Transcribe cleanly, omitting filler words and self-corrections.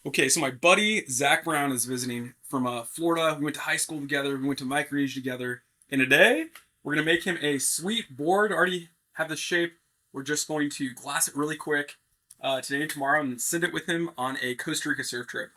Okay, so my buddy Zach Brown is visiting from Florida. We went to high school together. We went to Micronesia together. And today, we're gonna make him a sweet board. Already have the shape. We're just going to glass it really quick today and tomorrow, and send it with him on a Costa Rica surf trip.